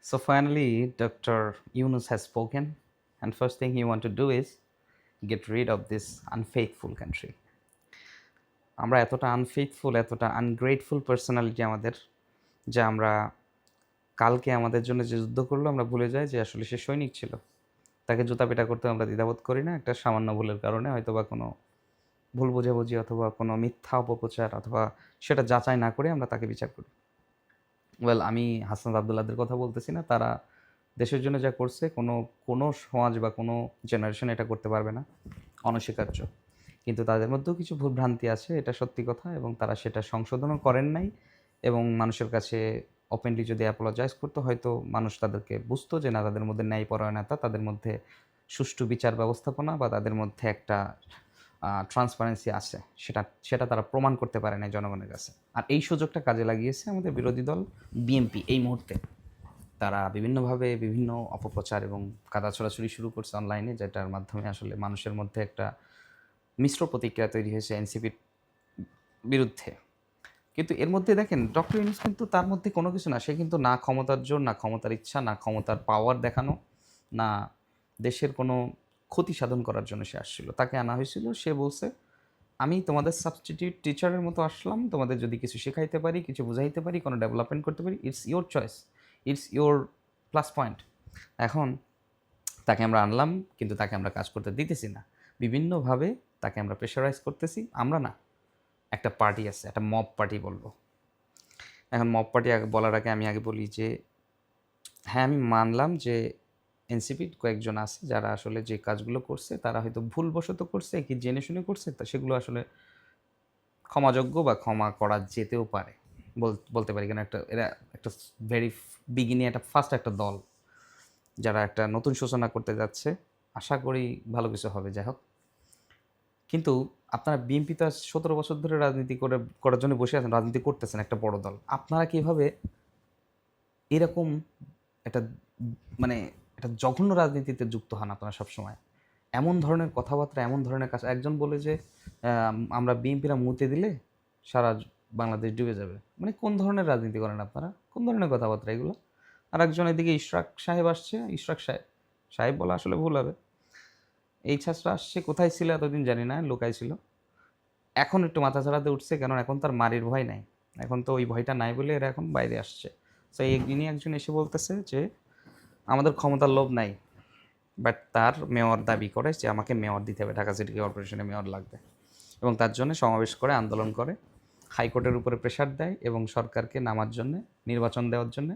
So finally, Dr. Yunus has spoken, and first thing he want to do is get rid of this unfaithful country. আমরা এতটা unfaithful, এতটা ungrateful personality আমাদের, যে আমরা কালকে আমাদের জন্য যে যুদ্ধ করলো আমরা ভুলে যাই যে আসলে সে সৈনিক ছিল। তাকে জুতা পেটা করতে আমরা দ্বিধাবোধ করি না একটা সামান্য ভুলের কারণে, হয়তো বা কোনো ভুল বোঝাবুঝি অথবা কোনো মিথ্যা অপপ্রচার অথবা সেটা যাচাই না করে আমরা তাকে বিচার করি। আমি হাসনাত আবদুল্লাহদের কথা বলতেছি না। তারা দেশের জন্য যা করছে কোনো সমাজ বা কোনো জেনারেশন এটা করতে পারবে না, অনস্বীকার্য। কিন্তু তাদের মধ্যেও কিছু ভুলভ্রান্তি আছে, এটা সত্যি কথা, এবং তারা সেটা সংশোধনও করেন নাই। এবং মানুষের কাছে ওপেনলি যদি অ্যাপোলোজাইজ করতো, হয়তো মানুষ তাদেরকে বুঝতো যে না, তাদের মধ্যে ন্যায়পরায়ণতা, তাদের মধ্যে সুষ্ঠু বিচার ব্যবস্থাপনা বা তাদের মধ্যে একটা ট্রান্সপারেন্সি আছে, সেটা সেটা তারা প্রমাণ করতে পারে নাই জনগণের কাছে। আর এই সুযোগটা কাজে লাগিয়েছে আমাদের বিরোধী দল বিএনপি এই মুহূর্তে। তারা বিভিন্নভাবে বিভিন্ন অপপ্রচার এবং কাদা ছোড়াছুড়ি শুরু করছে অনলাইনে, যেটার মাধ্যমে আসলে মানুষের মধ্যে একটা মিশ্র প্রতিক্রিয়া তৈরি হয়েছে এনসিপির বিরুদ্ধে। কিন্তু এর মধ্যে দেখেন, ডক্টর ইউনূস কিন্তু তার মধ্যে কোনো কিছু না। সে কিন্তু না ক্ষমতার জোর, না ক্ষমতার ইচ্ছা, না ক্ষমতার পাওয়ার দেখানো, না দেশের কোনো ক্ষতি সাধন করার জন্য সে আসছিল। তাকে আনা হয়েছিল, সে বলছে আমি তোমাদের সাবস্টিটিউট টিচারের মতো আসলাম, তোমাদের যদি কিছু শেখাইতে পারি, কিছু বুঝাইতে পারি, কোনো ডেভেলপমেন্ট করতে পারি, it's your choice, it's your plus point. এখন তাকে আমরা আনলাম, কিন্তু তাকে আমরা কাজ করতে দিতেছি না। বিভিন্নভাবে তাকে আমরা প্রেশারাইজ করতেছি। আমরা না, একটা পার্টি আছে, একটা মব পার্টি বলবো। এখন মব পার্টি বলার আগে আমি আগে বলি যে হ্যাঁ, আমি মানলাম যে এনসিপির কয়েকজন আছে যারা আসলে যে কাজগুলো করছে তারা হয়তো ভুলবশত করছে, কি জেনে শুনে করছে, তা সেগুলো আসলে ক্ষমাযোগ্য বা ক্ষমা করা যেতেও পারে বলতে পারি। কেন, এরা একটা ভেরি বিগিনিং, একটা ফার্স্ট একটা দল যারা একটা নতুন সূচনা করতে যাচ্ছে। আশা করি ভালো কিছু হবে, যাই হোক। কিন্তু আপনারা বিএনপি তো 17 বছর ধরে রাজনীতি করার জন্য বসে আছেন, রাজনীতি করতেছেন, একটা বড় দল। আপনারা কীভাবে এরকম একটা মানে একটা জঘন্য রাজনীতিতে যুক্ত হন আপনারা সবসময়? এমন ধরনের কথাবার্তা, এমন ধরনের কাজ। একজন বলে যে আমরা বিএনপিরা মুতে দিলে সারা বাংলাদেশ ডুবে যাবে। মানে কোন ধরনের রাজনীতি করেন আপনারা? কোন ধরনের কথাবার্তা এগুলো? আর একজন এদিকে ইশরাক সাহেব আসছে, ইশরাক সাহেব, সাহেব বলা আসলে ভুল হবে। এই ছাত্র আসছে, কোথায় ছিল এতদিন জানি না, লুকায় ছিল। এখন একটু মাথা চাড়াতে উঠছে, কারণ এখন তার মারির ভয় নাই। এখন তো ওই ভয়টা নাই বলে এরা এখন বাইরে আসছে। তো ইনি একজন এসে বলতেছে যে আমাদের ক্ষমতার লোভ নাই, বাট তার মেয়র দাবি করে যে আমাকে মেয়র দিতে হবে, ঢাকা সিটি কর্পোরেশনে মেয়র লাগবে, এবং তার জন্য সমাবেশ করে, আন্দোলন করে, হাইকোর্টের উপরে প্রেশার দেয় এবং সরকারকে নামার জন্যে, নির্বাচন দেওয়ার জন্যে